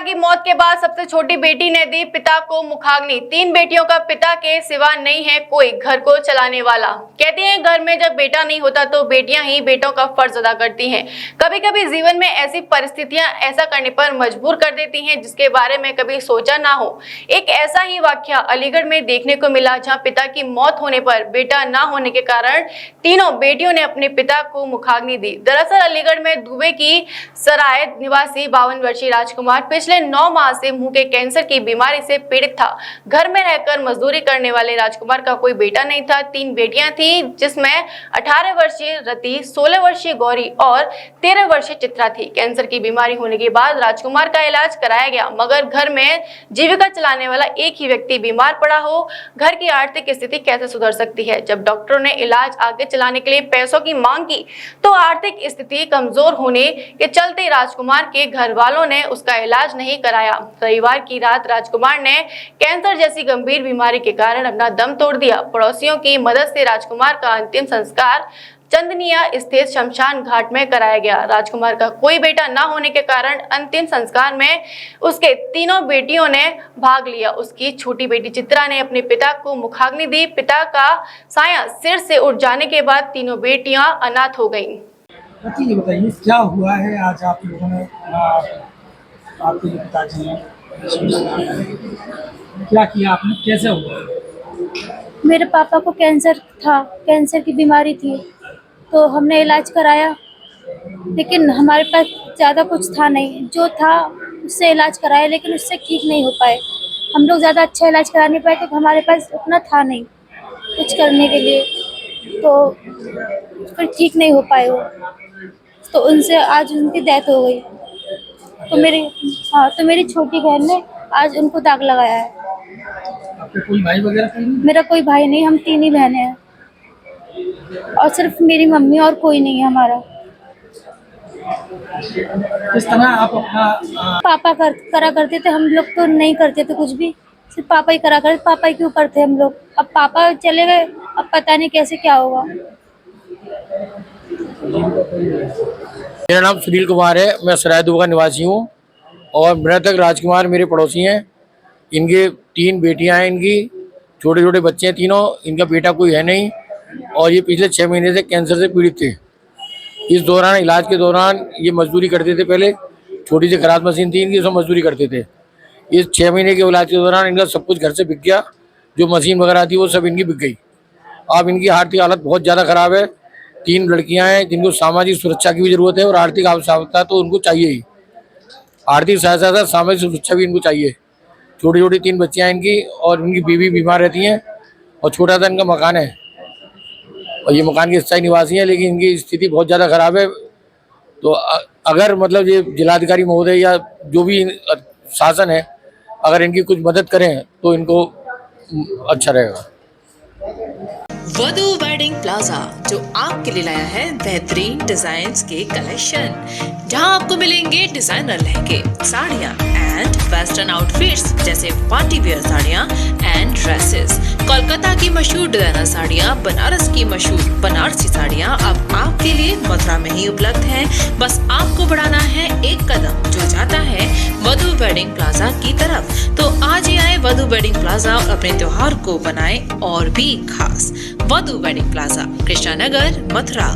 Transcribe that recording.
की मौत के बाद सबसे छोटी बेटी ने दी पिता को मुखाग्नि। 3 बेटियों का पिता के सिवा नहीं है कोई घर को चलाने वाला। कहती हैं घर में जब बेटा नहीं होता तो बेटियां ही बेटों का फर्ज अदा करती हैं। कभी कभी जीवन में ऐसी परिस्थितियां ऐसा करने पर मजबूर कर देती हैं जिसके बारे में कभी सोचा ना हो। एक ऐसा ही वाकया अलीगढ़ में देखने को मिला, जहाँ पिता की मौत होने पर बेटा ना होने के कारण तीनों बेटियों ने अपने पिता को मुखाग्नि दी। दरअसल अलीगढ़ में दुबे की सराय निवासी 52 वर्षीय राजकुमार पिछले 9 माह से मुंह के कैंसर की बीमारी से पीड़ित था। घर में रहकर मजदूरी करने वाले राजकुमार का कोई बेटा नहीं था। 3 बेटियां थी, जिसमें 18 वर्षीय रति, 16 वर्षीय गौरी और 13 वर्षीय चित्रा थी। कैंसर की बीमारी होने के बाद राजकुमार का इलाज कराया गया, मगर घर में जीविका चलाने वाला एक ही व्यक्ति बीमार पड़ा हो, घर की आर्थिक स्थिति कैसे सुधर सकती है। जब डॉक्टरों ने इलाज आगे चलाने के लिए पैसों की मांग की तो आर्थिक स्थिति कमजोर होने के चलते राजकुमार के घर वालों ने उसका इलाज नहीं कराया। रविवार की रात राजकुमार ने कैंसर जैसी गंभीर बीमारी के कारण अपना दम तोड़ दिया। पड़ोसियों की मदद से राजकुमार का अंतिम संस्कार चंदनिया स्थित शमशान घाट में कराया गया। राजकुमार का कोई बेटा न होने के कारण अंतिम संस्कार में उसके तीनों बेटियों ने भाग लिया। उसकी छोटी बेटी चित्रा ने अपने पिता को मुखाग्नि दी। पिता का साया सिर से उठ जाने के बाद तीनों बेटियां अनाथ हो गईं। ये बताइए क्या हुआ है आज आप लोगों ने, आपके जो पिताजी हैं क्या किया आपने, कैसे हुआ? मेरे पापा को कैंसर था, कैंसर की बीमारी थी, तो हमने इलाज कराया, लेकिन हमारे पास ज़्यादा कुछ था नहीं। जो था उससे इलाज कराया, लेकिन उससे ठीक नहीं हो पाए। हम लोग ज़्यादा अच्छा इलाज करा नहीं पाए क्योंकि हमारे पास उतना था नहीं कुछ करने के लिए, तो फिर ठीक नहीं हो पाए वो, तो उनसे आज उनकी डेथ हो गई। तो मेरी छोटी बहन ने आज उनको दाग लगाया है। आपके कोई भाई वगैरह कोई नहीं? मेरा कोई भाई नहीं, हम 3 ही बहनें हैं और सिर्फ मेरी मम्मी, और कोई नहीं है हमारा। इस तरह आप अपना पापा करा करते थे, हम लोग तो नहीं करते थे कुछ भी, सिर्फ पापा ही करा करते, पापा ही के ऊपर थे हम लोग। अब पापा चले गए, अब पता नहीं कैसे क्या होगा। मेरा नाम सुनील कुमार है, मैं सराय दुबा का निवासी हूँ और मृतक राजकुमार मेरे पड़ोसी हैं। इनके 3 बेटियां हैं, इनकी छोटे छोटे बच्चे हैं तीनों। इनका बेटा कोई है नहीं और ये पिछले 6 महीने से कैंसर से पीड़ित थे। इस दौरान, इलाज के दौरान ये मजदूरी करते थे। पहले छोटी सी खराद मशीन थी इनकी, उसमें मजदूरी करते थे। इस 6 महीने के इलाज के दौरान इनका सब कुछ घर से बिक गया, जो मशीन वगैरह थी वो सब इनकी बिक गई। अब इनकी आर्थिक हालत बहुत ज़्यादा ख़राब है। 3 लड़कियां हैं जिनको सामाजिक सुरक्षा की भी जरूरत है और आर्थिक आवश्यकता तो उनको चाहिए ही। आर्थिक सहायता, सामाजिक सुरक्षा भी इनको चाहिए। छोटी छोटी 3 बच्चियां हैं इनकी और इनकी बीवी बीमार रहती हैं और छोटा सा इनका मकान है और ये मकान के स्थायी निवासी हैं, लेकिन इनकी स्थिति बहुत ज़्यादा ख़राब है। तो अगर मतलब ये जिलाधिकारी महोदय या जो भी शासन है, अगर इनकी कुछ मदद करें तो इनको अच्छा रहेगा। वधू वेडिंग प्लाजा जो आपके लिए लाया है बेहतरीन डिजाइन्स के कलेक्शन, जहां आपको मिलेंगे डिजाइनर लहंगे, साड़ियां एंड वेस्टर्न आउटफिट्स जैसे पार्टी वेयर साड़ियां एंड ड्रेसेस। कोलकाता की मशहूर डिजाइनर साड़ियां, बनारस की मशहूर बनारसी साड़ियां अब आपके लिए मथुरा में ही उपलब्ध हैं। बस आपको बढ़ाना है एक कदम, जो जाता है वधू वेडिंग प्लाजा की तरफ। तो आज ही आए वधू वेडिंग प्लाजा और अपने त्योहार को बनाए और भी खास। वधू वेडिंग प्लाजा, कृष्णा नगर, मथुरा।